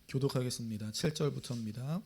교독하겠습니다. 7절부터입니다.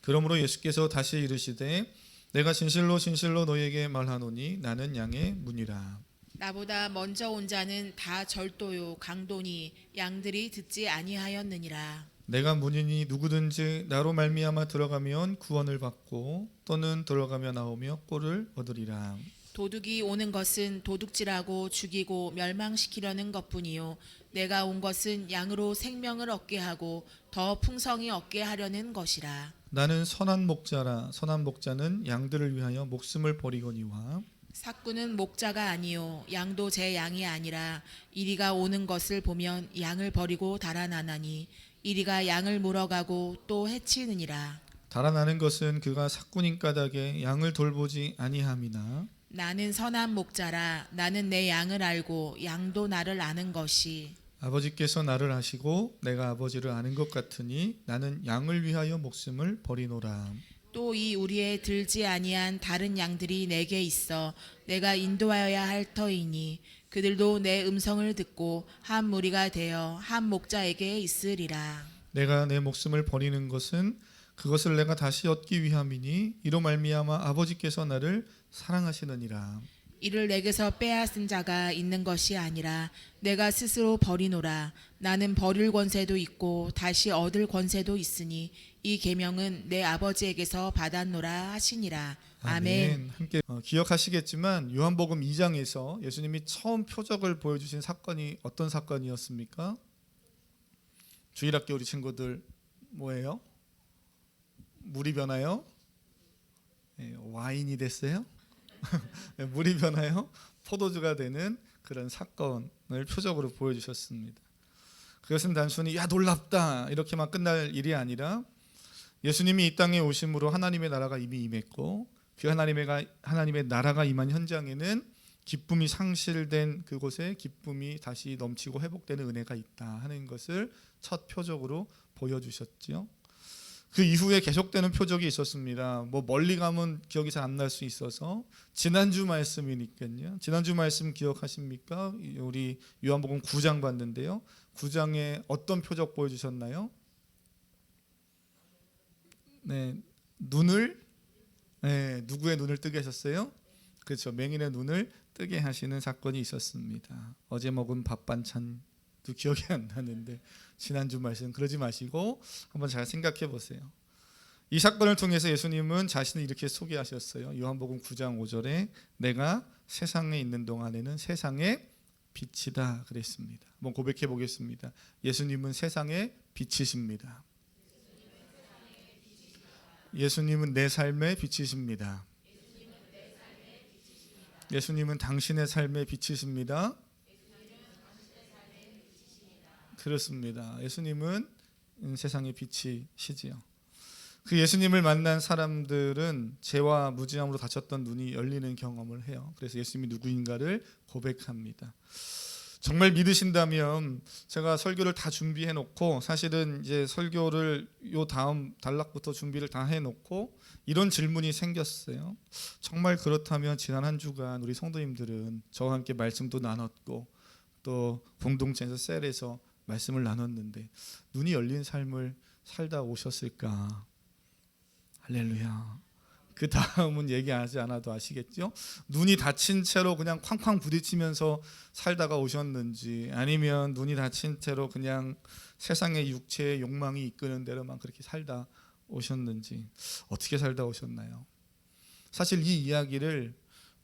그러므로 예수께서 다시 이르시되 내가 진실로 진실로 너희에게 말하노니 나는 양의 문이라. 나보다 먼저 온 자는 다 절도요 강도니 양들이 듣지 아니하였느니라. 내가 문이니 누구든지 나로 말미암아 들어가면 구원을 받고 또는 들어가며 나오며 꼴을 얻으리라. 도둑이 오는 것은 도둑질하고 죽이고 멸망시키려는 것뿐이요 내가 온 것은 양으로 생명을 얻게 하고 더 풍성히 얻게 하려는 것이라. 나는 선한 목자라. 선한 목자는 양들을 위하여 목숨을 버리거니와 삭구는 목자가 아니요 양도 제 양이 아니라 이리가 오는 것을 보면 양을 버리고 달아나나니 이리가 양을 물어가고 또 해치느니라. 달아나는 것은 그가 삭군인 까닭에 양을 돌보지 아니함이나 나는 선한 목자라. 나는 내 양을 알고 양도 나를 아는 것이. 아버지께서 나를 아시고 내가 아버지를 아는 것 같으니 나는 양을 위하여 목숨을 버리노라. 또 이 우리에 들지 아니한 다른 양들이 내게 있어 내가 인도하여야 할 터이니 그들도 내 음성을 듣고 한 무리가 되어 한 목자에게 있으리라. 내가 내 목숨을 버리는 것은 그것을 내가 다시 얻기 위함이니 이로 말미암아 아버지께서 나를 사랑하시느니라. 이를 내게서 빼앗은 자가 있는 것이 아니라 내가 스스로 버리노라. 나는 버릴 권세도 있고 다시 얻을 권세도 있으니 이 계명은 내 아버지에게서 받았노라 하시니라. 아멘. 함께 기억하시겠지만 요한복음 2장에서 예수님이 처음 표적을 보여주신 사건이 어떤 사건이었습니까? 주일학교 우리 친구들 뭐예요? 물이 변하여 와인이 됐어요? 물이 변하여 포도주가 되는 그런 사건을 표적으로 보여주셨습니다. 그것은 단순히 야 놀랍다 이렇게만 끝날 일이 아니라 예수님이 이 땅에 오심으로 하나님의 나라가 이미 임했고 그 하나님의 나라가 임한 현장에는 기쁨이 상실된 그곳에 기쁨이 다시 넘치고 회복되는 은혜가 있다 하는 것을 첫 표적으로 보여주셨죠. 그 이후에 계속되는 표적이 있었습니다. 뭐 멀리 가면 기억이 잘 안 날 수 있어서 지난주 말씀이니까요. 지난주 말씀 기억하십니까? 우리 요한복음 9장 봤는데요. 9장에 어떤 표적 보여주셨나요? 네, 누구의 눈을 뜨게 하셨어요? 그렇죠. 맹인의 눈을 뜨게 하시는 사건이 있었습니다. 어제 먹은 밥 반찬도 기억이 안 나는데 지난주 말씀 그러지 마시고 한번 잘 생각해 보세요. 이 사건을 통해서 예수님은 자신을 이렇게 소개하셨어요. 요한복음 9장 5절에 내가 세상에 있는 동안에는 세상의 빛이다 그랬습니다. 한번 고백해 보겠습니다. 예수님은 세상의 빛이십니다. 예수님은 내 삶의 빛이십니다. 예수님은 당신의 삶의 빛이십니다. 그렇습니다. 예수님은 세상의 빛이시지요. 그 예수님을 만난 사람들은 죄와 무지함으로 닫혔던 눈이 열리는 경험을 해요. 그래서 예수님이 누구인가를 고백합니다. 정말 믿으신다면 제가 설교를 다 준비해 놓고 사실은 이제 설교를 요 다음 단락부터 준비를 다 해 놓고 이런 질문이 생겼어요. 정말 그렇다면 지난 한 주간 우리 성도님들은 저와 함께 말씀도 나눴고 또 공동체에서 셀에서 말씀을 나눴는데 눈이 열린 삶을 살다 오셨을까? 할렐루야. 그 다음은 얘기하지 않아도 아시겠죠? 눈이 닫힌 채로 그냥 쾅쾅 부딪히면서 살다가 오셨는지 아니면 눈이 닫힌 채로 그냥 세상의 육체의 욕망이 이끄는 대로만 그렇게 살다 오셨는지 어떻게 살다 오셨나요? 사실 이 이야기를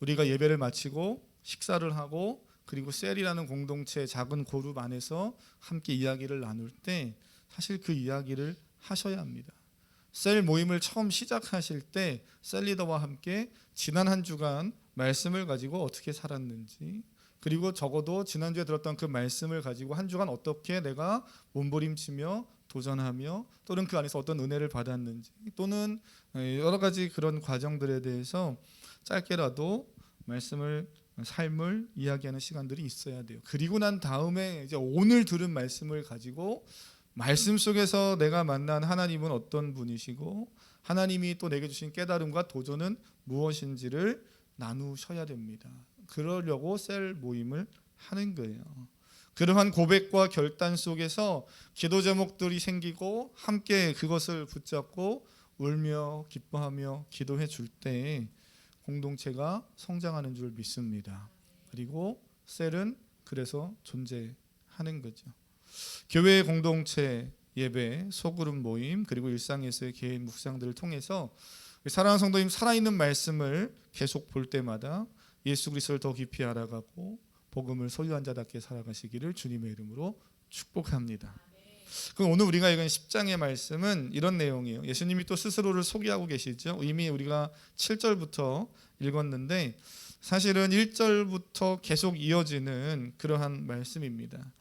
우리가 예배를 마치고 식사를 하고 그리고 셀이라는 공동체 작은 그룹 안에서 함께 이야기를 나눌 때 사실 그 이야기를 하셔야 합니다. 셀 모임을 처음 시작하실 때 셀 리더와 함께 지난 한 주간 말씀을 가지고 어떻게 살았는지 그리고 적어도 지난주에 들었던 그 말씀을 가지고 한 주간 어떻게 내가 몸부림치며 도전하며 또는 그 안에서 어떤 은혜를 받았는지 또는 여러 가지 그런 과정들에 대해서 짧게라도 삶을 이야기하는 시간들이 있어야 돼요. 그리고 난 다음에 이제 오늘 들은 말씀을 가지고 말씀 속에서 내가 만난 하나님은 어떤 분이시고 하나님이 또 내게 주신 깨달음과 도전은 무엇인지를 나누셔야 됩니다. 그러려고 셀 모임을 하는 거예요. 그러한 고백과 결단 속에서 기도 제목들이 생기고 함께 그것을 붙잡고 울며 기뻐하며 기도해 줄 때 공동체가 성장하는 줄 믿습니다. 그리고 셀은 그래서 존재하는 거죠. 교회 공동체 예배, 소그룹 모임, 그리고 일상에서의 개인 묵상들을 통해서 사랑하는 성도님, 살아있는 말씀을 계속 볼 때마다 예수 그리스도를 더 깊이 알아가고 복음을 소유한 자답게 살아가시기를 주님의 이름으로 축복합니다. 그럼 오늘 우리가 읽은 10장의 말씀은 이런 내용이에요. 예수님이 또 스스로를 소개하고 계시죠. 이미 우리가 7절부터 읽었는데 사실은 1절부터 계속 이어지는 그러한 말씀입니다.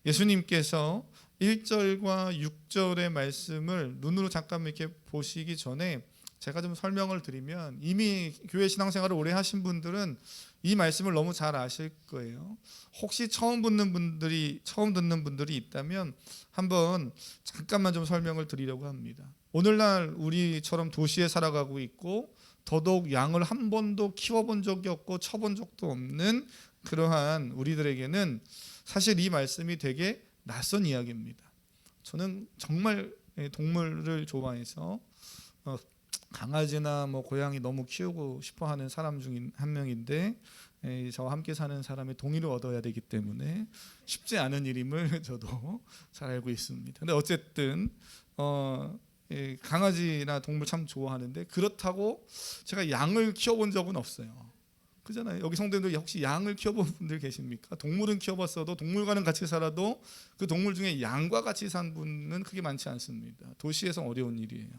예수님께서 1절과 6절의 말씀을 눈으로 잠깐 이렇게 보시기 전에 제가 좀 설명을 드리면 이미 교회 신앙생활을 오래 하신 분들은 이 말씀을 너무 잘 아실 거예요. 혹시 처음 듣는 분들이 있다면 한번 잠깐만 좀 설명을 드리려고 합니다. 오늘날 우리처럼 도시에 살아가고 있고 더더욱 양을 한 번도 키워본 적이 없고 쳐본 적도 없는 그러한 우리들에게는 사실 이 말씀이 되게 낯선 이야기입니다. 저는 정말 동물을 좋아해서 강아지나 뭐 고양이 너무 키우고 싶어하는 사람 중 한 명인데 저와 함께 사는 사람의 동의를 얻어야 되기 때문에 쉽지 않은 일임을 저도 잘 알고 있습니다. 근데 어쨌든 강아지나 동물 참 좋아하는데 그렇다고 제가 양을 키워본 적은 없어요. 그잖아요. 여기 성도님들 혹시 양을 키워본 분들 계십니까? 동물은 키워봤어도 동물과는 같이 살아도 그 동물 중에 양과 같이 산 분은 크게 많지 않습니다. 도시에서 어려운 일이에요.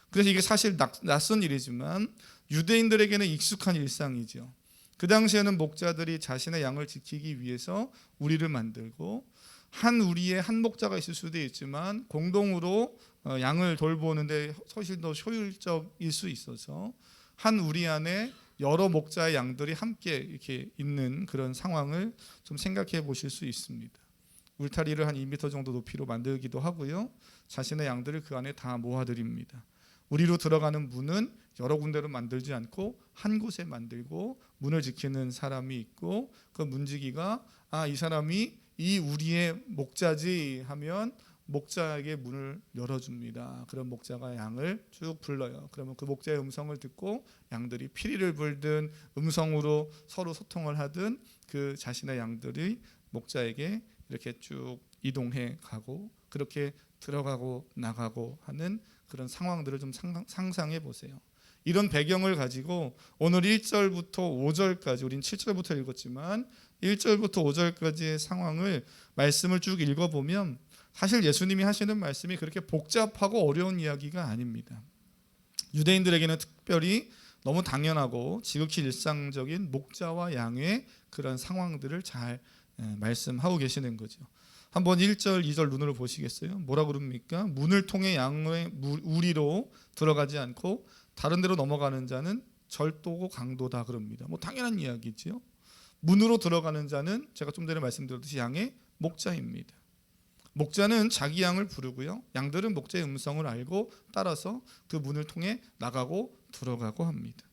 그래서 이게 사실 낯선 일이지만 유대인들에게는 익숙한 일상이죠. 그 당시에는 목자들이 자신의 양을 지키기 위해서 우리를 만들고 한 우리에 한 목자가 있을 수도 있지만 공동으로 양을 돌보는데 훨씬 더 효율적일 수 있어서 한 우리 안에 여러 목자의 양들이 함께 이렇게 있는 그런 상황을 좀 생각해 보실 수 있습니다. 울타리를 한 2m 정도 높이로 만들기도 하고요. 자신의 양들을 그 안에 다 모아드립니다. 우리로 들어가는 문은 여러 군데로 만들지 않고 한 곳에 만들고 문을 지키는 사람이 있고 그 문지기가 이 사람이 이 우리의 목자지 하면 목자에게 문을 열어줍니다. 그런 목자가 양을 쭉 불러요. 그러면 그 목자의 음성을 듣고 양들이 피리를 불든 음성으로 서로 소통을 하든 그 자신의 양들이 목자에게 이렇게 쭉 이동해 가고 그렇게 들어가고 나가고 하는 그런 상황들을 좀 상상해 보세요. 이런 배경을 가지고 오늘 1절부터 5절까지 우린 7절부터 읽었지만 1절부터 5절까지의 상황을 말씀을 쭉 읽어보면 사실 예수님이 하시는 말씀이 그렇게 복잡하고 어려운 이야기가 아닙니다. 유대인들에게는 특별히 너무 당연하고 지극히 일상적인 목자와 양의 그런 상황들을 잘 말씀하고 계시는 거죠. 한번 1절, 2절 눈으로 보시겠어요? 뭐라 그럽니까? 문을 통해 양의 우리로 들어가지 않고 다른 데로 넘어가는 자는 절도고 강도다 그럽니다. 뭐 당연한 이야기죠. 문으로 들어가는 자는 제가 좀 전에 말씀드렸듯이 양의 목자입니다. 목자는 자기 양을 부르고요. 양들은 목자의 음성을 알고 따라서 그 문을 통해 나가고 들어가고 합니다.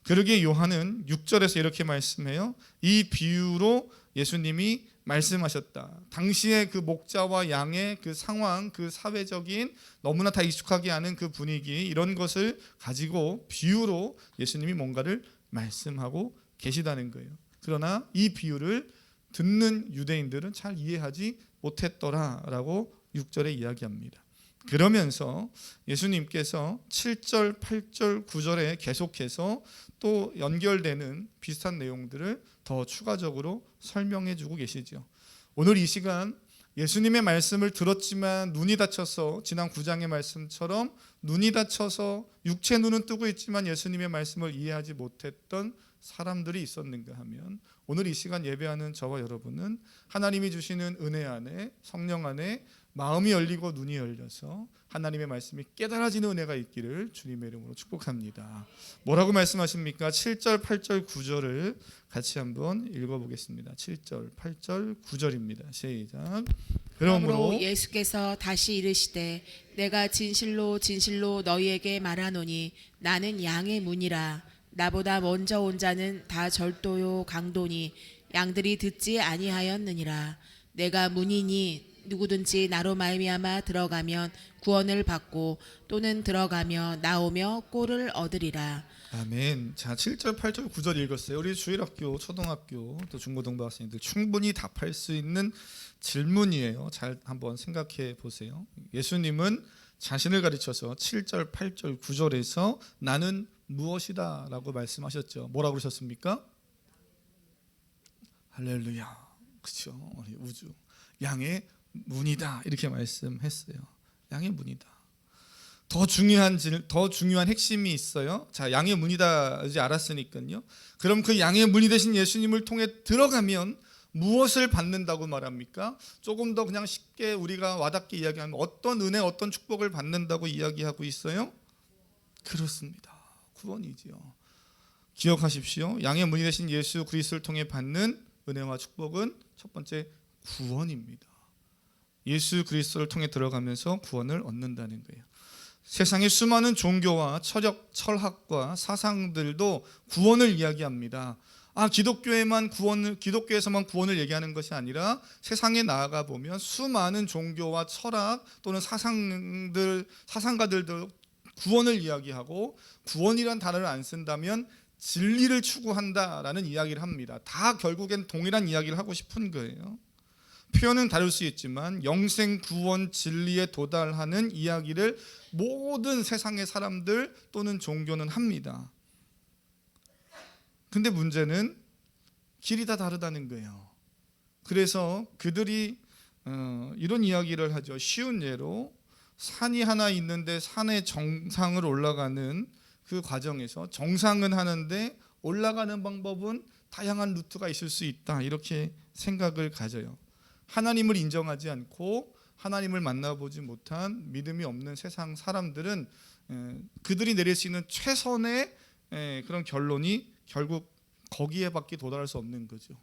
그러기에 요한은 6절에서 이렇게 말씀해요. 이 비유로 예수님이 말씀하셨다. 당시의 그 목자와 양의 그 상황, 그 사회적인 너무나 다 익숙하게 아는 그 분위기 이런 것을 가지고 비유로 예수님이 뭔가를 말씀하고 계시다는 거예요. 그러나 이 비유를 듣는 유대인들은 잘 이해하지 못했더라라고 6절에 이야기합니다. 그러면서 예수님께서 7절, 8절, 9절에 계속해서 또 연결되는 비슷한 내용들을 더 추가적으로 설명해 주고 계시죠. 오늘 이 시간 예수님의 말씀을 들었지만 눈이 닫혀서 지난 9장의 말씀처럼 눈이 닫혀서 육체 눈은 뜨고 있지만 예수님의 말씀을 이해하지 못했던 사람들이 있었는가 하면 오늘 이 시간 예배하는 저와 여러분은 하나님이 주시는 은혜 안에 성령 안에 마음이 열리고 눈이 열려서 하나님의 말씀이 깨달아지는 은혜가 있기를 주님의 이름으로 축복합니다. 뭐라고 말씀하십니까? 7절, 8절, 9절을 같이 한번 읽어보겠습니다. 7절, 8절, 9절입니다. 시작. 그러므로 예수께서 다시 이르시되 내가 진실로 진실로 너희에게 말하노니 나는 양의 문이라. 나보다 먼저 온 자는 다 절도요 강도니 양들이 듣지 아니하였느니라. 내가 문이니 누구든지 나로 말미암아 들어가면 구원을 받고 또는 들어가며 나오며 꼴을 얻으리라. 아멘. 자, 7절, 8절, 9절 읽었어요. 우리 주일학교, 초등학교, 또 중고등부 학생들 충분히 답할 수 있는 질문이에요. 잘 한번 생각해 보세요. 예수님은 자신을 가르쳐서 7절, 8절, 9절에서 나는 무엇이다 라고 말씀하셨죠. 뭐라고 그러셨습니까? 할렐루야. 그렇죠. 우리 우주 양의 문이다 이렇게 말씀했어요. 양의 문이다. 더 중요한 핵심이 있어요. 자, 양의 문이다 이제 알았으니까요. 그럼 그 양의 문이 되신 예수님을 통해 들어가면 무엇을 받는다고 말합니까? 조금 더 그냥 쉽게 우리가 와닿게 이야기하면 어떤 은혜, 어떤 축복을 받는다고 이야기하고 있어요? 그렇습니다. 구원이지요. 기억하십시오. 양의 문이 되신 예수 그리스도를 통해 받는 은혜와 축복은 첫 번째 구원입니다. 예수 그리스도를 통해 들어가면서 구원을 얻는다는 거예요. 세상의 수많은 종교와 철학과 사상들도 구원을 이야기합니다. 기독교에서만 구원을 얘기하는 것이 아니라 세상에 나아가 보면 수많은 종교와 철학 또는 사상가들도 구원을 이야기하고, 구원이란 단어를 안 쓴다면 진리를 추구한다라는 이야기를 합니다. 다 결국엔 동일한 이야기를 하고 싶은 거예요. 표현은 다를 수 있지만 영생, 구원, 진리에 도달하는 이야기를 모든 세상의 사람들 또는 종교는 합니다. 근데 문제는 길이 다 다르다는 거예요. 그래서 그들이 이런 이야기를 하죠. 쉬운 예로 산이 하나 있는데 산의 정상을 올라가는 그 과정에서 정상은 하는데 올라가는 방법은 다양한 루트가 있을 수 있다, 이렇게 생각을 가져요. 하나님을 인정하지 않고 하나님을 만나보지 못한 믿음이 없는 세상 사람들은 그들이 내릴 수 있는 최선의 그런 결론이 결국 거기에밖에 도달할 수 없는 거죠.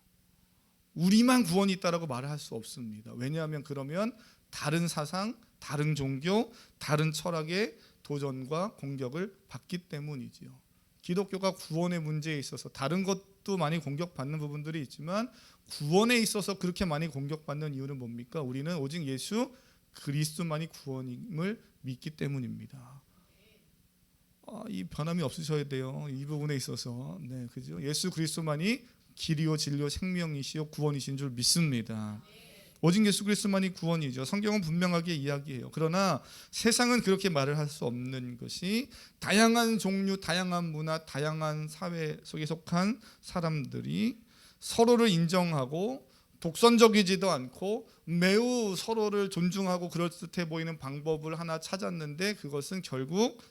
우리만 구원이 있다라고 말을 할 수 없습니다. 왜냐하면 그러면 다른 사상, 다른 종교, 다른 철학의 도전과 공격을 받기 때문이지요. 기독교가 구원의 문제에 있어서 다른 것도 많이 공격받는 부분들이 있지만 구원에 있어서 그렇게 많이 공격받는 이유는 뭡니까? 우리는 오직 예수 그리스도만이 구원임을 믿기 때문입니다. 이 변함이 없으셔야 돼요. 이 부분에 있어서. 네, 그죠? 예수 그리스도만이 길이요 진리요 생명이시요 구원이신 줄 믿습니다. 오직 예수 그리스도만이 구원이죠. 성경은 분명하게 이야기해요. 그러나 세상은 그렇게 말을 할 수 없는 것이, 다양한 종류, 다양한 문화, 다양한 사회 속에 속한 사람들이 서로를 인정하고 독선적이지도 않고 매우 서로를 존중하고 그럴듯해 보이는 방법을 하나 찾았는데, 그것은 결국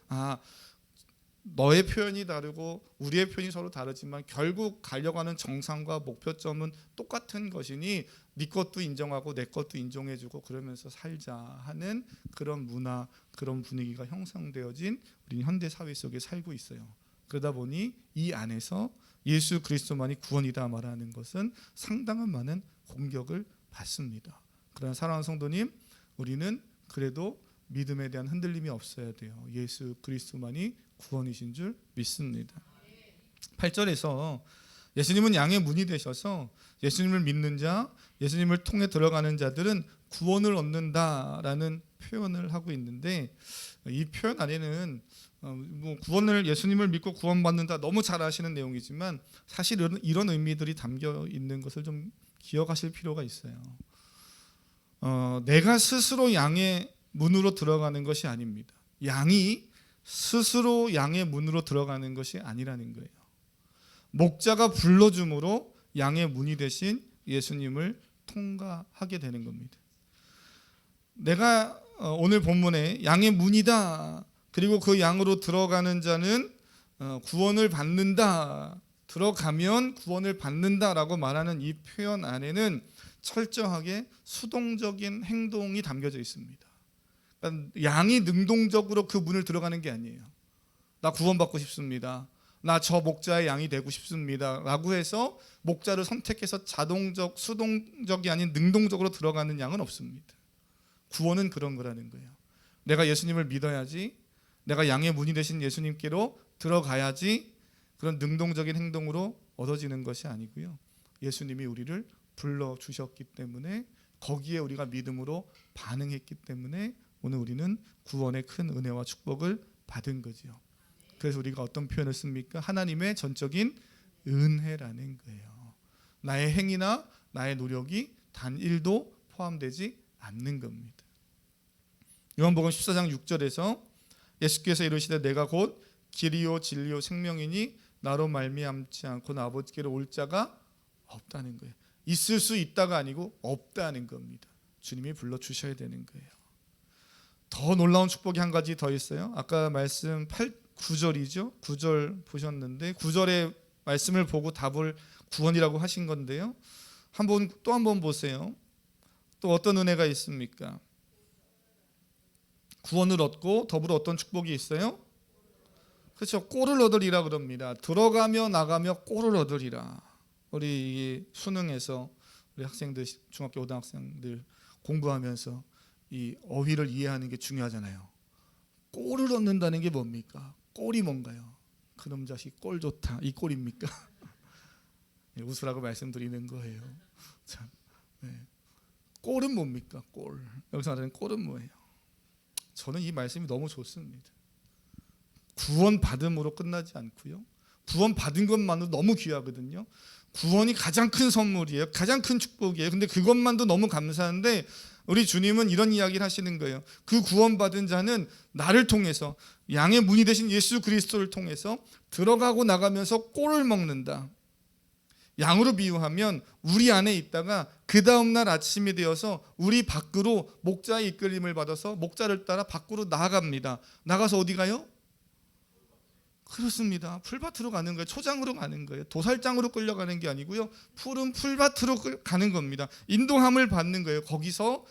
너의 표현이 다르고 우리의 표현이 서로 다르지만 결국 가려고 하는 정상과 목표점은 똑같은 것이니 네 것도 인정하고 내 것도 인정해주고 그러면서 살자 하는 그런 문화, 그런 분위기가 형성되어진 우리 현대 사회 속에 살고 있어요. 그러다 보니 이 안에서 예수 그리스도만이 구원이다 말하는 것은 상당한 많은 공격을 받습니다. 그러나 사랑하는 성도님, 우리는 그래도 믿음에 대한 흔들림이 없어야 돼요. 예수 그리스도만이 구원이신 줄 믿습니다. 8절에서 예수님은 양의 문이 되셔서 예수님을 믿는 자, 예수님을 통해 들어가는 자들은 구원을 얻는다라는 표현을 하고 있는데, 이 표현 안에는 구원을, 예수님을 믿고 구원받는다 너무 잘 아시는 내용이지만 사실 이런 의미들이 담겨 있는 것을 좀 기억하실 필요가 있어요. 내가 스스로 양의 문으로 들어가는 것이 아닙니다. 양이 스스로 양의 문으로 들어가는 것이 아니라는 거예요. 목자가 불러줌으로 양의 문이 되신 예수님을 통과하게 되는 겁니다. 내가 오늘 본문에 양의 문이다, 그리고 그 양으로 들어가는 자는 구원을 받는다, 들어가면 구원을 받는다라고 말하는 이 표현 안에는 철저하게 수동적인 행동이 담겨져 있습니다. 그러니까 양이 능동적으로 그 문을 들어가는 게 아니에요. 나 구원받고 싶습니다, 나 저 목자의 양이 되고 싶습니다 라고 해서 목자를 선택해서 수동적이 아닌 능동적으로 들어가는 양은 없습니다. 구원은 그런 거라는 거예요. 내가 예수님을 믿어야지, 내가 양의 문이 되신 예수님께로 들어가야지, 그런 능동적인 행동으로 얻어지는 것이 아니고요. 예수님이 우리를 불러주셨기 때문에, 거기에 우리가 믿음으로 반응했기 때문에 오늘 우리는 구원의 큰 은혜와 축복을 받은 거죠. 그래서 우리가 어떤 표현을 씁니까? 하나님의 전적인 은혜라는 거예요. 나의 행위나 나의 노력이 단 1도 포함되지 않는 겁니다. 요한복음 14장 6절에서 예수께서 이르시되 내가 곧 길이요 진리요 생명이니 나로 말미암지 않고는 아버지께로 올 자가 없다는 거예요. 있을 수 있다가 아니고 없다는 겁니다. 주님이 불러주셔야 되는 거예요. 더 놀라운 축복이 한 가지 더 있어요. 아까 말씀 9절이죠. 9절 보셨는데 9절의 말씀을 보고 답을 구원이라고 하신 건데요. 또 한 번 보세요. 또 어떤 은혜가 있습니까? 구원을 얻고 더불어 어떤 축복이 있어요? 그렇죠. 꼴을 얻으리라 그럽니다. 들어가며 나가며 꼴을 얻으리라. 우리 수능에서 우리 학생들, 중학교 고등학생들 공부하면서 이 어휘를 이해하는 게 중요하잖아요. 꼴을 얻는다는 게 뭡니까? 꼴이 뭔가요? 그놈 자식 꼴 좋다, 이 꼴입니까? 웃으라고 말씀드리는 거예요. 참, 네. 꼴은 뭡니까? 꼴. 여기서 말하는 꼴은 뭐예요? 저는 이 말씀이 너무 좋습니다. 구원 받음으로 끝나지 않고요. 구원 받은 것만도 너무 귀하거든요. 구원이 가장 큰 선물이에요. 가장 큰 축복이에요. 근데 그것만도 너무 감사한데 우리 주님은 이런 이야기를 하시는 거예요. 그 구원받은 자는 나를 통해서, 양의 문이 되신 예수 그리스도를 통해서 들어가고 나가면서 꼴을 먹는다. 양으로 비유하면 우리 안에 있다가 그 다음날 아침이 되어서 우리 밖으로 목자의 이끌림을 받아서 목자를 따라 밖으로 나아갑니다. 나가서 어디 가요? 그렇습니다. 풀밭으로 가는 거예요. 초장으로 가는 거예요. 도살장으로 끌려가는 게 아니고요. 푸른 풀밭으로 가는 겁니다. 인도함을 받는 거예요. 거기서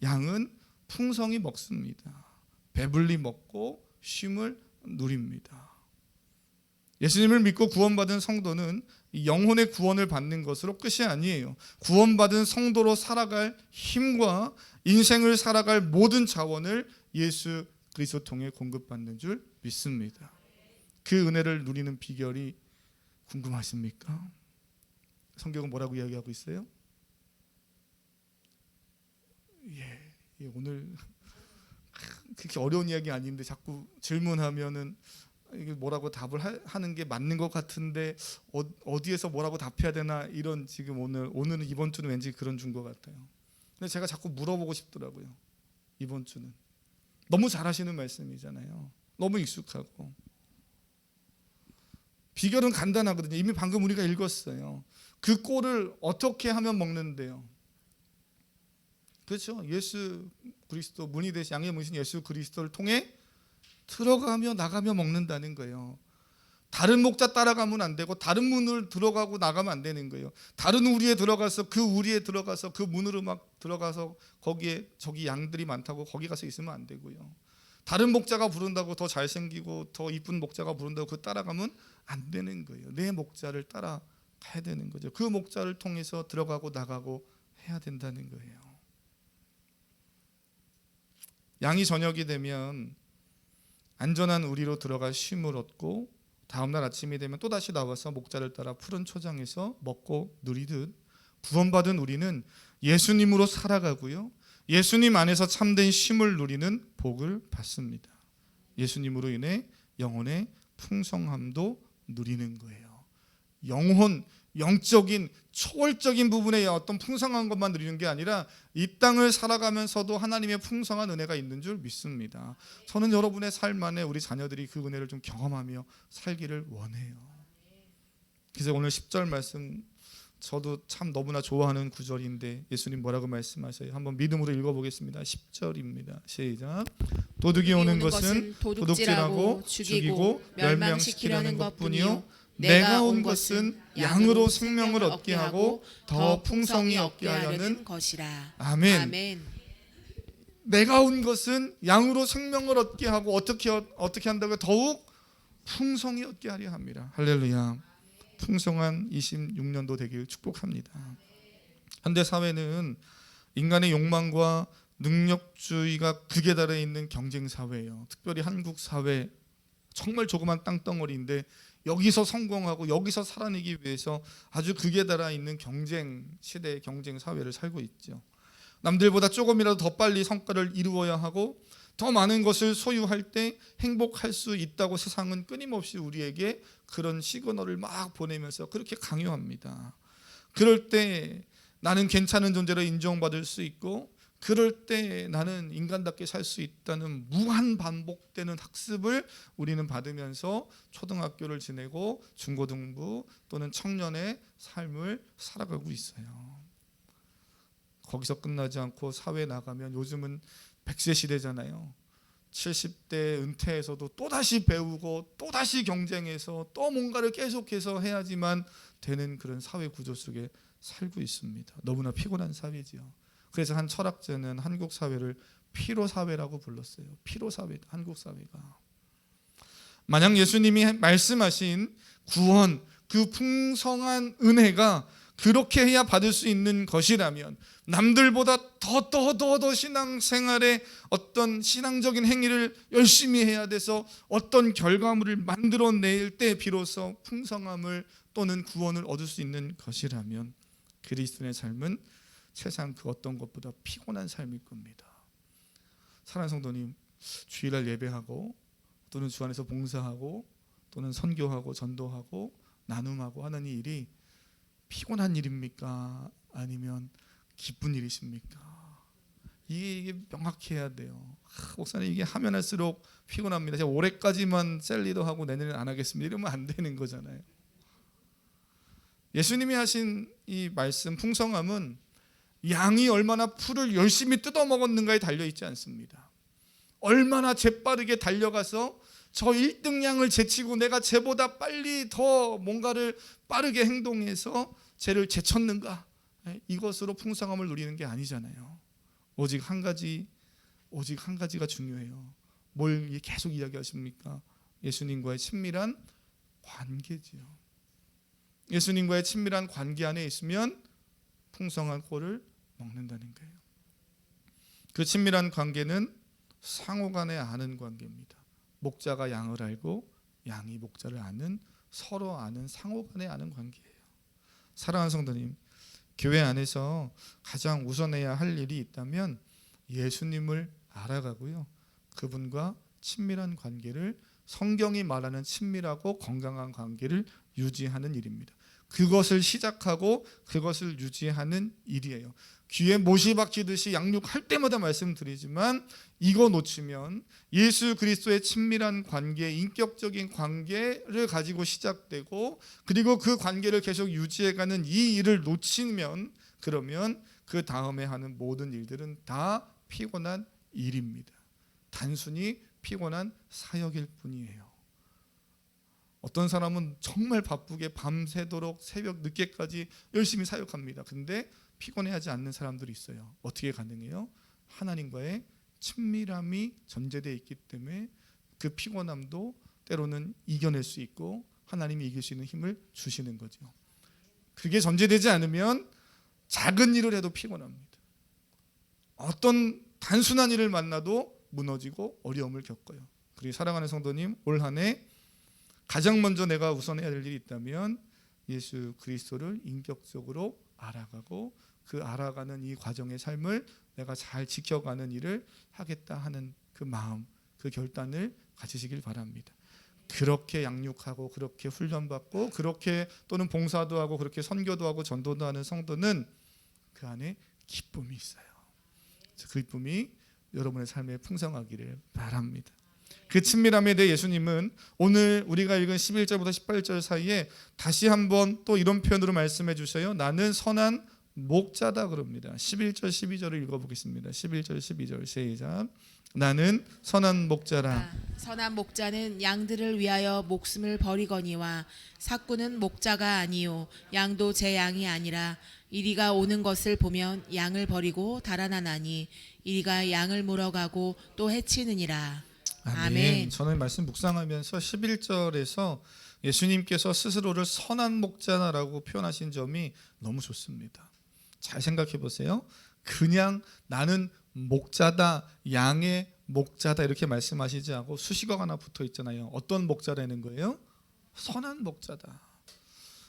양은 풍성히 먹습니다. 배불리 먹고 쉼을 누립니다. 예수님을 믿고 구원받은 성도는 영혼의 구원을 받는 것으로 끝이 아니에요. 구원받은 성도로 살아갈 힘과 인생을 살아갈 모든 자원을 예수 그리스도 통해 공급받는 줄 믿습니다. 그 은혜를 누리는 비결이 궁금하십니까? 성경은 뭐라고 이야기하고 있어요? 오늘 그렇게 어려운 이야기 아닌데 자꾸 질문하면은 이게 뭐라고 답을 하는 게 맞는 것 같은데 어디에서 뭐라고 답해야 되나, 이런 지금 오늘은 이번 주는 왠지 그런 준 것 같아요. 근데 제가 자꾸 물어보고 싶더라고요. 이번 주는 너무 잘하시는 말씀이잖아요. 너무 익숙하고 비결은 간단하거든요. 이미 방금 우리가 읽었어요. 그 꼴을 어떻게 하면 먹는데요? 그렇죠. 예수 그리스도, 문이 되신 양의 문이신 예수 그리스도를 통해 들어가며 나가며 먹는다는 거예요. 다른 목자 따라가면 안 되고 다른 문을 들어가고 나가면 안 되는 거예요. 다른 우리에 들어가서 그 우리에 들어가서 그 문으로 막 들어가서 거기에 저기 양들이 많다고 거기 가서 있으면 안 되고요. 다른 목자가 부른다고 더 잘생기고 더 이쁜 목자가 부른다고 그 따라가면 안 되는 거예요. 내 목자를 따라가야 되는 거죠. 그 목자를 통해서 들어가고 나가고 해야 된다는 거예요. 양이 저녁이 되면 안전한 우리로 들어가 쉼을 얻고 다음날 아침이 되면 또다시 나와서 목자를 따라 푸른 초장에서 먹고 누리듯 구원받은 우리는 예수님으로 살아가고요. 예수님 안에서 참된 쉼을 누리는 복을 받습니다. 예수님으로 인해 영혼의 풍성함도 누리는 거예요. 영적인 초월적인 부분의 어떤 풍성한 것만 누리는 게 아니라 이 땅을 살아가면서도 하나님의 풍성한 은혜가 있는 줄 믿습니다. 저는 여러분의 삶 안에 우리 자녀들이 그 은혜를 좀 경험하며 살기를 원해요. 그래서 오늘 10절 말씀, 저도 참 너무나 좋아하는 구절인데 예수님 뭐라고 말씀하세요? 한번 믿음으로 읽어보겠습니다. 10절입니다. 시작. 도둑이 오는 것은 도둑질하고 죽이고 멸망시키려는 것뿐이요 내가 온 것은 양으로 생명을 얻게 하고 더 풍성히 얻게 하려는 것이라. 아멘. 아멘. 내가 온 것은 양으로 생명을 얻게 하고 어떻게 한다고요? 더욱 풍성히 얻게 하려 합니다. 할렐루야. 풍성한 26년도 되길 축복합니다. 현대 사회는 인간의 욕망과 능력주의가 극에 달해 있는 경쟁 사회예요. 특별히 한국 사회, 정말 조그만 땅덩어리인데 여기서 성공하고 여기서 살아내기 위해서 아주 극에 달아 있는 경쟁 시대의 경쟁 사회를 살고 있죠. 남들보다 조금이라도 더 빨리 성과를 이루어야 하고 더 많은 것을 소유할 때 행복할 수 있다고 세상은 끊임없이 우리에게 그런 시그널을 막 보내면서 그렇게 강요합니다. 그럴 때 나는 괜찮은 존재로 인정받을 수 있고, 그럴 때 나는 인간답게 살 수 있다는 무한 반복되는 학습을 우리는 받으면서 초등학교를 지내고 중고등부 또는 청년의 삶을 살아가고 있어요. 거기서 끝나지 않고 사회에 나가면 요즘은 100세 시대잖아요. 70대 은퇴해서도 또다시 배우고 또다시 경쟁해서 또 뭔가를 계속해서 해야지만 되는 그런 사회 구조 속에 살고 있습니다. 너무나 피곤한 사회지요. 그래서 한 철학자는 한국 사회를 피로 사회라고 불렀어요. 피로 사회, 한국 사회가. 만약 예수님이 말씀하신 구원, 그 풍성한 은혜가 그렇게 해야 받을 수 있는 것이라면, 남들보다 더 신앙생활에 어떤 신앙적인 행위를 열심히 해야 돼서 어떤 결과물을 만들어낼 때 비로소 풍성함을 또는 구원을 얻을 수 있는 것이라면, 그리스도인의 삶은 세상 그 어떤 것보다 피곤한 삶일 겁니다. 사랑하는 성도님, 주일날 예배하고 또는 주 안에서 봉사하고 또는 선교하고 전도하고 나눔하고 하는 이 일이 피곤한 일입니까? 아니면 기쁜 일이십니까? 이게 명확해야 돼요. 목사님, 이게 하면 할수록 피곤합니다. 제가 올해까지만 셀리더 하고 내년에는 안 하겠습니다. 이러면 안 되는 거잖아요. 예수님이 하신 이 말씀 풍성함은 양이 얼마나 풀을 열심히 뜯어 먹었는가에 달려 있지 않습니다. 얼마나 재빠르게 달려가서 저 1등 양을 제치고 내가 쟤보다 빨리 더 뭔가를 빠르게 행동해서 쟤를 제쳤는가, 이것으로 풍성함을 누리는 게 아니잖아요. 오직 한 가지가 중요해요. 뭘 계속 이야기하십니까? 예수님과의 친밀한 관계지요. 예수님과의 친밀한 관계 안에 있으면 풍성한 꼴을 먹는다는 거예요. 그 친밀한 관계는 상호간에 아는 관계입니다. 목자가 양을 알고 양이 목자를 아는, 서로 아는, 상호간에 아는 관계예요. 사랑하는 성도님, 교회 안에서 가장 우선해야 할 일이 있다면 예수님을 알아가고요, 그분과 친밀한 관계를, 성경이 말하는 친밀하고 건강한 관계를 유지하는 일입니다. 그것을 시작하고 그것을 유지하는 일이에요. 귀에 못이 박히듯이 양육할 때마다 말씀드리지만, 이거 놓치면 예수 그리스도의 친밀한 관계, 인격적인 관계를 가지고 시작되고, 그리고 그 관계를 계속 유지해가는 이 일을 놓치면, 그러면 그 다음에 하는 모든 일들은 다 피곤한 일입니다. 단순히 피곤한 사역일 뿐이에요. 어떤 사람은 정말 바쁘게 밤새도록 새벽 늦게까지 열심히 사역합니다. 근데 피곤해하지 않는 사람들이 있어요. 어떻게 가능해요? 하나님과의 친밀함이 전제되어 있기 때문에 그 피곤함도 때로는 이겨낼 수 있고 하나님이 이길 수 있는 힘을 주시는 거죠. 그게 전제되지 않으면 작은 일을 해도 피곤합니다. 어떤 단순한 일을 만나도 무너지고 어려움을 겪어요. 그리고 사랑하는 성도님, 올 한 해 가장 먼저 내가 우선해야 될 일이 있다면 예수 그리스도를 인격적으로 알아가고 그 알아가는 이 과정의 삶을 내가 잘 지켜가는 일을 하겠다 하는 그 마음, 그 결단을 가지시길 바랍니다. 그렇게 양육하고 그렇게 훈련받고 그렇게 또는 봉사도 하고 그렇게 선교도 하고 전도도 하는 성도는 그 안에 기쁨이 있어요. 그 기쁨이 여러분의 삶에 풍성하기를 바랍니다. 그 친밀함에 대해 예수님은 오늘 우리가 읽은 11절부터 18절 사이에 다시 한번 또 이런 표현으로 말씀해 주셔요. 나는 선한 목자다 그럽니다. 11절 12절을 읽어보겠습니다. 11절 12절 시작. 나는 선한 목자라. 선한 목자는 양들을 위하여 목숨을 버리거니와 삭구는 목자가 아니요 양도 제 양이 아니라 이리가 오는 것을 보면 양을 버리고 달아나나니 이리가 양을 물어가고 또 해치느니라. 아멘. 저는 말씀 묵상하면서 11절에서 예수님께서 스스로를 선한 목자라고 표현하신 점이 너무 좋습니다. 잘 생각해 보세요. 그냥 나는 목자다, 양의 목자다 이렇게 말씀하시지 않고 수식어가 하나 붙어 있잖아요. 어떤 목자라는 거예요? 선한 목자다.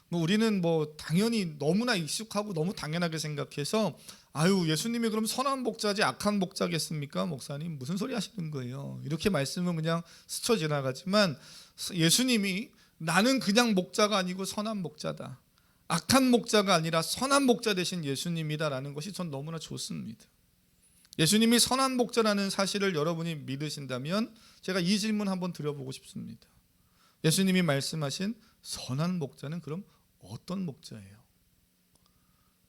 뭐 우리는 뭐 당연히 너무나 익숙하고 너무 당연하게 생각해서 아유 예수님이 그럼 선한 목자지 악한 목자겠습니까? 목사님 무슨 소리 하시는 거예요? 이렇게 말씀은 그냥 스쳐 지나가지만 예수님이 나는 그냥 목자가 아니고 선한 목자다. 악한 목자가 아니라 선한 목자 되신 예수님이다라는 것이 전 너무나 좋습니다. 예수님이 선한 목자라는 사실을 여러분이 믿으신다면 제가 이 질문 한번 드려보고 싶습니다. 예수님이 말씀하신 선한 목자는 그럼 어떤 목자예요?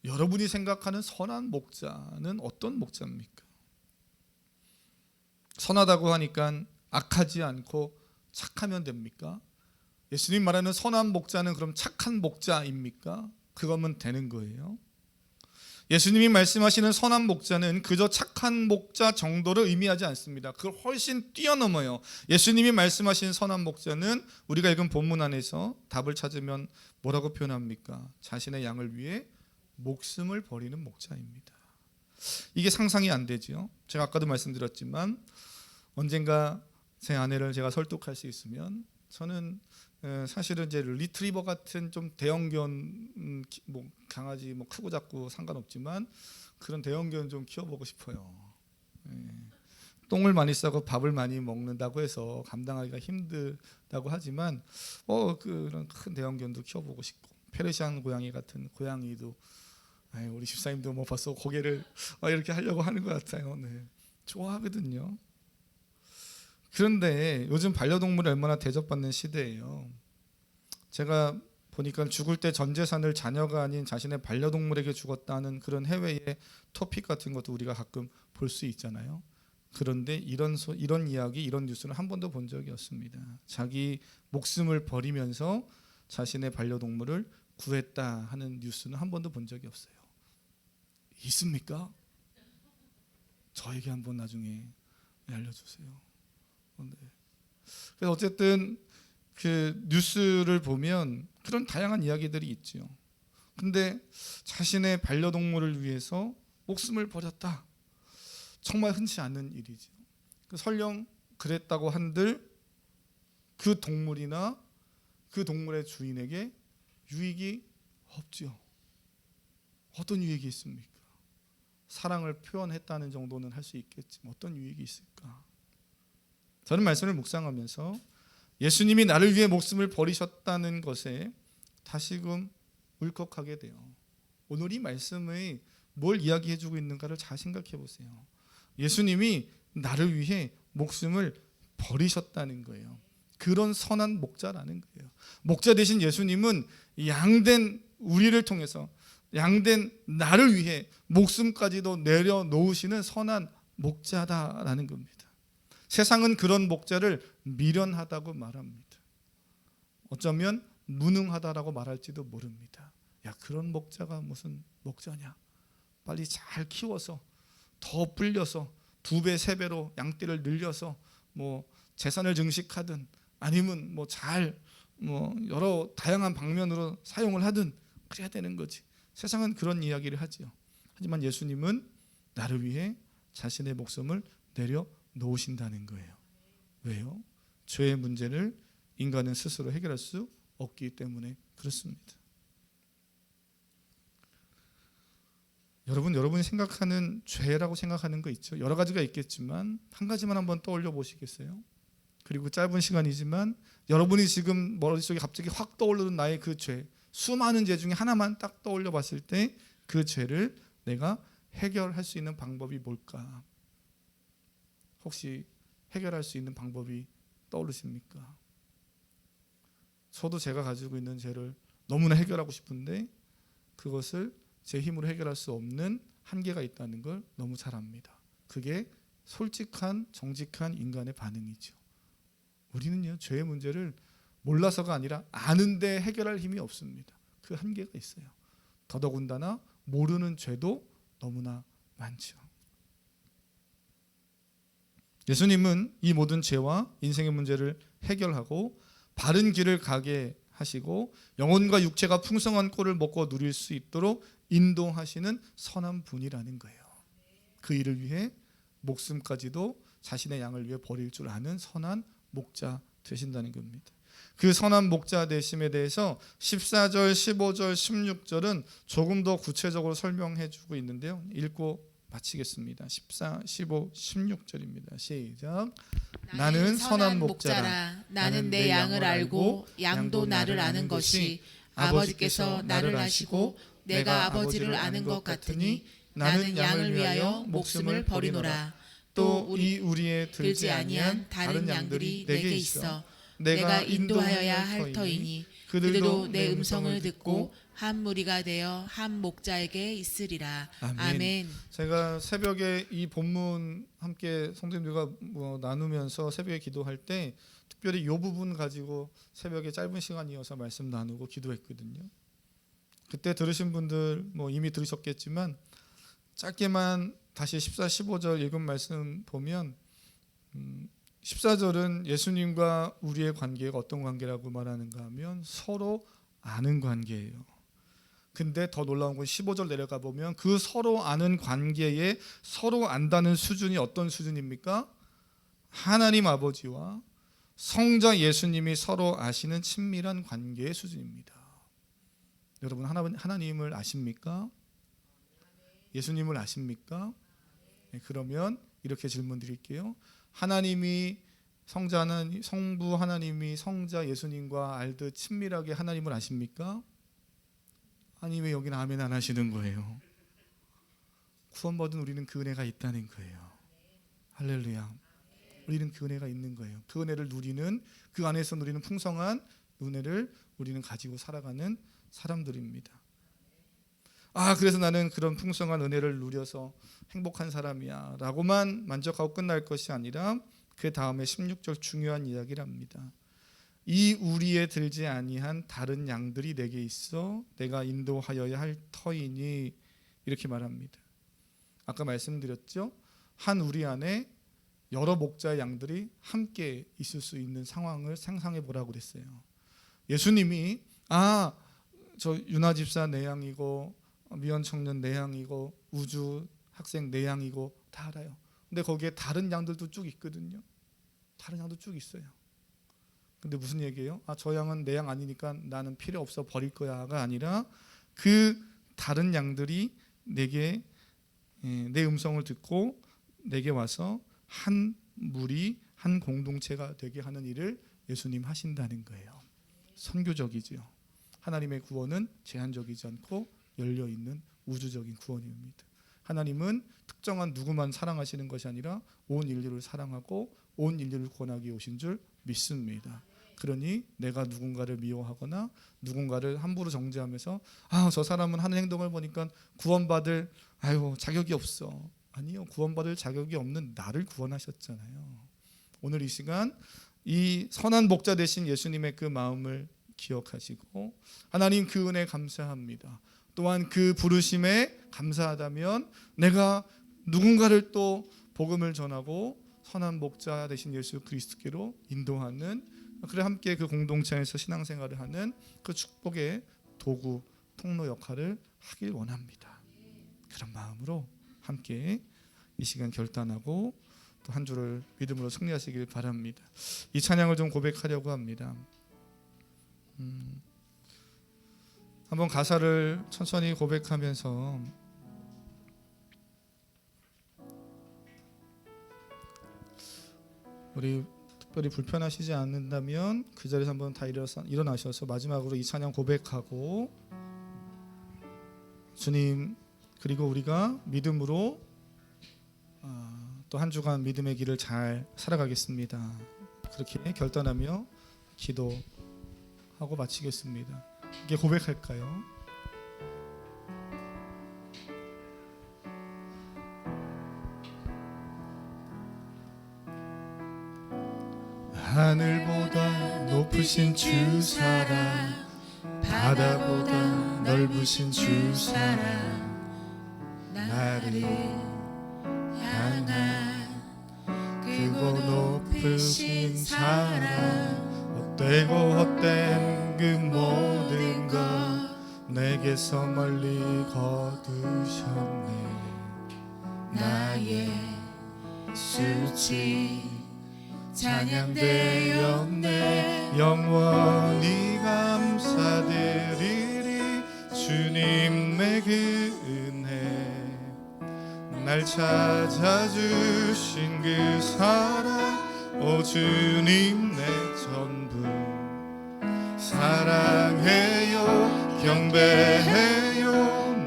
여러분이 생각하는 선한 목자는 어떤 목자입니까? 선하다고 하니까 악하지 않고 착하면 됩니까? 예수님 말하는 선한 목자는 그럼 착한 목자입니까? 그거면 되는 거예요. 예수님이 말씀하시는 선한 목자는 그저 착한 목자 정도를 의미하지 않습니다. 그걸 훨씬 뛰어넘어요. 예수님이 말씀하신 선한 목자는 우리가 읽은 본문 안에서 답을 찾으면 뭐라고 표현합니까? 자신의 양을 위해 목숨을 버리는 목자입니다. 이게 상상이 안 되죠. 제가 아까도 말씀드렸지만 언젠가 제 아내를 제가 설득할 수 있으면 저는 사실은 이제 리트리버 같은 좀 대형견 뭐 강아지 뭐 크고 작고 상관없지만 그런 대형견 좀 키워보고 싶어요. 똥을 많이 싸고 밥을 많이 먹는다고 해서 감당하기가 힘들다고 하지만 그런 큰 대형견도 키워보고 싶고 페르시안 고양이 같은 고양이도 우리 집사님도 뭐 벌써 고개를 이렇게 하려고 하는 것 같아요. 네. 좋아하거든요. 그런데 요즘 반려동물이 얼마나 대접받는 시대예요. 제가 보니까 죽을 때 전 재산을 자녀가 아닌 자신의 반려동물에게 죽었다는 그런 해외의 토픽 같은 것도 우리가 가끔 볼 수 있잖아요. 그런데 이런 이야기, 이런 뉴스는 한 번도 본 적이 없습니다. 자기 목숨을 버리면서 자신의 반려동물을 구했다 하는 뉴스는 한 번도 본 적이 없어요. 있습니까? 저에게 한번 나중에 알려주세요. 그래서 어쨌든 그 뉴스를 보면 그런 다양한 이야기들이 있죠. 근데 자신의 반려동물을 위해서 목숨을 버렸다. 정말 흔치 않은 일이죠. 설령 그랬다고 한들 그 동물이나 그 동물의 주인에게 유익이 없죠. 어떤 유익이 있습니까? 사랑을 표현했다는 정도는 할 수 있겠지만 어떤 유익이 있을까? 저는 말씀을 묵상하면서 예수님이 나를 위해 목숨을 버리셨다는 것에 다시금 울컥하게 돼요. 오늘 이 말씀의 뭘 이야기해주고 있는가를 잘 생각해 보세요. 예수님이 나를 위해 목숨을 버리셨다는 거예요. 그런 선한 목자라는 거예요. 목자 되신 예수님은 양된 우리를 통해서 양된 나를 위해 목숨까지도 내려놓으시는 선한 목자다라는 겁니다. 세상은 그런 목자를 미련하다고 말합니다. 어쩌면 무능하다라고 말할지도 모릅니다. 야, 그런 목자가 무슨 목자냐? 빨리 잘 키워서 더 불려서 2배, 3배로 양떼를 늘려서 뭐 재산을 증식하든 아니면 뭐 잘 여러 다양한 방면으로 사용을 하든 그래야 되는 거지. 세상은 그런 이야기를 하지요. 하지만 예수님은 나를 위해 자신의 목숨을 내려 놓으신다는 거예요. 왜요? 죄의 문제를 인간은 스스로 해결할 수 없기 때문에 그렇습니다. 여러분이 생각하는 죄라고 생각하는 거 있죠. 여러 가지가 있겠지만 한 가지만 한번 떠올려 보시겠어요? 그리고 짧은 시간이지만 여러분이 지금 머릿속에 갑자기 확 떠오르는 나의 그 죄, 수많은 죄 중에 하나만 딱 떠올려 봤을 때 그 죄를 내가 해결할 수 있는 방법이 뭘까? 혹시 해결할 수 있는 방법이 떠오르십니까? 저도 제가 가지고 있는 죄를 너무나 해결하고 싶은데 그것을 제 힘으로 해결할 수 없는 한계가 있다는 걸 너무 잘 압니다. 그게 솔직한 정직한 인간의 반응이죠. 우리는요 죄의 문제를 몰라서가 아니라 아는데 해결할 힘이 없습니다. 그 한계가 있어요. 더더군다나 모르는 죄도 너무나 많죠. 예수님은 이 모든 죄와 인생의 문제를 해결하고 바른 길을 가게 하시고 영혼과 육체가 풍성한 꼴을 먹고 누릴 수 있도록 인도하시는 선한 분이라는 거예요. 그 일을 위해 목숨까지도 자신의 양을 위해 버릴 줄 아는 선한 목자 되신다는 겁니다. 그 선한 목자 되심에 대해서 14절, 15절, 16절은 조금 더 구체적으로 설명해 주고 있는데요. 읽고 마치겠습니다. 14, 15, 16절입니다. 시작. 나는 선한 목자라. 나는 내 양을 알고 양도 나를 아는 것이 아버지께서 나를 아시고 내가 아버지를 아는 것 같으니 나는 양을 위하여 목숨을 버리노라. 또 이 우리에 들지 아니한 다른 양들이 내게 있어 내가 인도하여야 할 터이니 그들도 내 음성을 듣고 한 무리가 되어 한 목자에게 있으리라. 아멘. 제가 새벽에 이 본문 함께 성도님들과 나누면서 새벽에 기도할 때 특별히 이 부분 가지고 새벽에 짧은 시간이어서 말씀 나누고 기도했거든요. 그때 들으신 분들 이미 들으셨겠지만 짧게만 다시 14, 15절 읽은 말씀 보면 14절은 예수님과 우리의 관계가 어떤 관계라고 말하는가 하면 서로 아는 관계예요. 근데 더 놀라운 건 15절 내려가 보면 그 서로 아는 관계에 서로 안다는 수준이 어떤 수준입니까? 하나님 아버지와 성자 예수님이 서로 아시는 친밀한 관계의 수준입니다. 여러분 하나님을 아십니까? 예수님을 아십니까? 네, 그러면 이렇게 질문 드릴게요. 하나님이 성부 하나님이 성자 예수님과 알듯 친밀하게 하나님을 아십니까? 아니 왜 여기는 아멘 안 하시는 거예요? 구원받은 우리는 그 은혜가 있다는 거예요. 할렐루야. 우리는 그 은혜가 있는 거예요. 그 은혜를 누리는, 그 안에서 누리는 풍성한 은혜를 우리는 가지고 살아가는 사람들입니다. 그래서 나는 그런 풍성한 은혜를 누려서 행복한 사람이야 라고만 만족하고 끝날 것이 아니라 그 다음에 16절 중요한 이야기를 합니다. 이 우리에 들지 아니한 다른 양들이 내게 있어 내가 인도하여야 할 터이니 이렇게 말합니다. 아까 말씀드렸죠. 한 우리 안에 여러 목자의 양들이 함께 있을 수 있는 상황을 상상해 보라고 그랬어요. 예수님이 저 유나 집사 내 양이고 미연 청년 내 양이고 우주 학생 내 양이고 다 알아요. 근데 거기에 다른 양들도 쭉 있거든요. 다른 양도 쭉 있어요. 근데 무슨 얘기예요? 저 양은 내 양 아니니까 나는 필요 없어 버릴 거야가 아니라 그 다른 양들이 내게 내 음성을 듣고 내게 와서 한 무리 한 공동체가 되게 하는 일을 예수님 하신다는 거예요. 선교적이지요. 하나님의 구원은 제한적이지 않고 열려있는 우주적인 구원입니다. 하나님은 특정한 누구만 사랑하시는 것이 아니라 온 인류를 사랑하고 온 인류를 구원하기 오신 줄 믿습니다. 그러니 내가 누군가를 미워하거나 누군가를 함부로 정죄하면서 저 사람은 하는 행동을 보니까 구원받을 자격이 없어. 아니요. 구원받을 자격이 없는 나를 구원하셨잖아요. 오늘 이 시간 이 선한 목자 되신 예수님의 그 마음을 기억하시고 하나님 그 은혜 감사합니다. 또한 그 부르심에 감사하다면 내가 누군가를 또 복음을 전하고 선한 목자 되신 예수 그리스도께로 인도하는 그래 함께 그 공동체에서 신앙생활을 하는 그 축복의 도구 통로 역할을 하길 원합니다. 그런 마음으로 함께 이 시간 결단하고 또 한 주를 믿음으로 승리하시길 바랍니다. 이 찬양을 좀 고백하려고 합니다. 한번 가사를 천천히 고백하면서 우리 특별히 불편하시지 않는다면 그 자리에서 한번 다 일어나셔서 마지막으로 이 찬양 고백하고 주님 그리고 우리가 믿음으로 또 한 주간 믿음의 길을 잘 살아가겠습니다. 그렇게 결단하며 기도하고 마치겠습니다. 이게 고백할까요? 하늘보다 높으신 주 사랑 바다보다 넓으신 주 사랑 나를 향한 크고 높으신 사랑 헛되고 헛된 그 모든 것 내게서 멀리 거두셨네 나의 수치 찬양되었네. 영원히 감사드리리. 주님의 그 은혜, 날 찾아주신 그 사랑, 오 주님 내 전부. 사랑해요, 경배해요,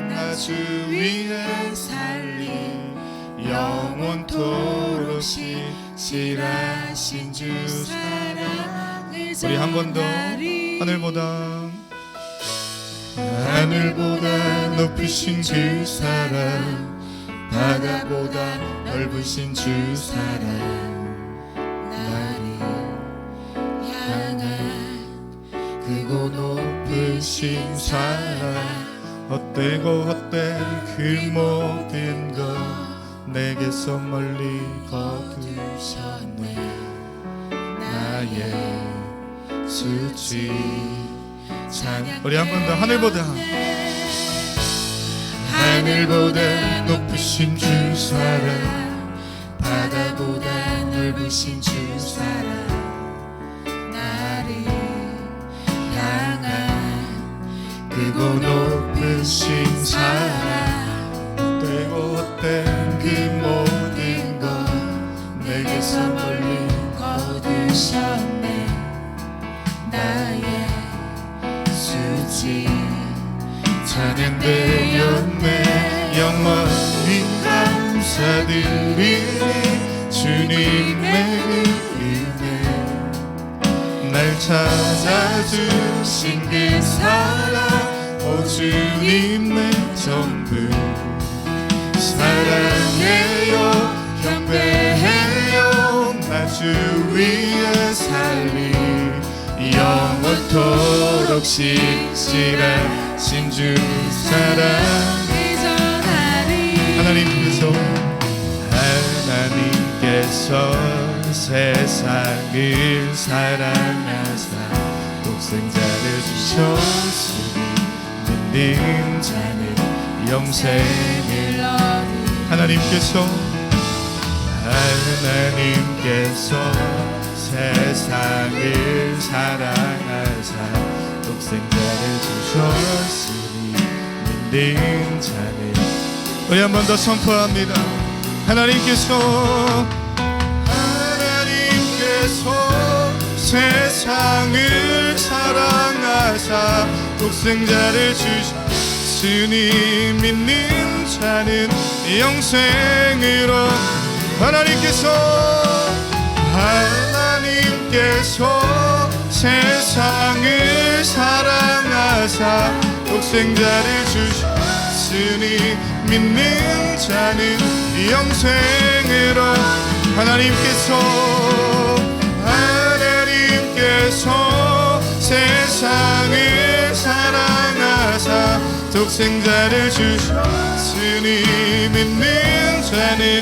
나 주 위에 살리. 영원토록 신실하신 주 사랑을. 우리 한 번 더. 하늘보다 높으신 그 사랑, 바다보다 넓으신 주 사랑, 나를 향한 크고 높으신 사랑. 헛되고 헛된 그 모든 것 내게서 멀리 거두셨네. 나의 수치 찬양. 우리 한 번 더. 하늘보다 높으신 주 사랑, 바다보다 넓으신 주 사랑, 나를 향한 크고 높으신 사랑. 헛되고 헛된 그 모든 것 내게서 멀리 거두셨네. 나의 수치 찬양되었네. 영원히 감사드리리. 주님의 은혜, 날 찾아주신 그 사랑, 오 주님 내 전부. 사랑해요, 경배해요, 나 주 위에 살리. 영원토록 신실하신 주 사랑. 하나님께서 세상을 사랑하사 독생자를 주셨으니 믿는 자는 영생을. 하나님께서 세상을 사랑하사 독생자를 주셨으니 믿는 자는. 우리 한 번 더 선포합니다. 하나님께서 세상을 사랑하사 독생자를 주셨으니 믿는 자는 영생으로. 하나님께서 세상을 사랑하사 독생자를 주셨으니 믿는 자는 영생으로. 하나님께서 세상을 사랑하사 독생자를 주셨으니 믿는 자는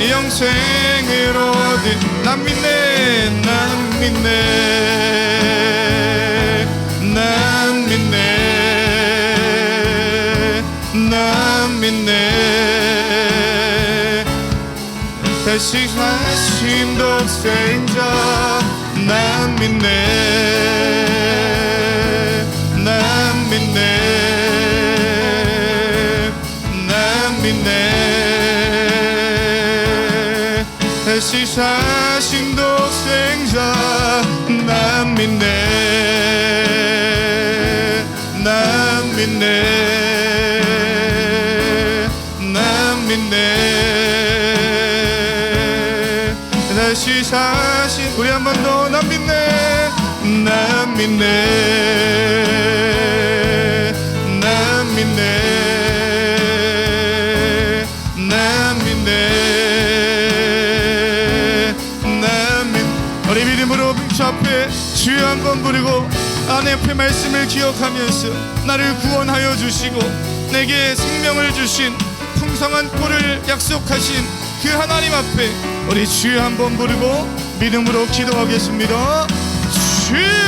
영생을 얻은. 난 믿네, 난 믿네, 난 믿네, 난 믿네. 다시 사신 독생자, 난 믿네, 난 믿네, 난 믿네. 다시 사신 독생자, 난 믿네, 난 믿네, 난 믿네. 다시 사신. 우리 한 번 더. 난 믿네, 난 믿네, 난 믿네, 난 믿네, 난 믿네. 우리 믿음으로 주 앞에 주여 한 번 부르고 아내 앞에 말씀을 기억하면서 나를 구원하여 주시고 내게 생명을 주신 풍성한 꼴을 약속하신 그 하나님 앞에 우리 주여 한 번 부르고 믿음으로 기도하겠습니다. 주여.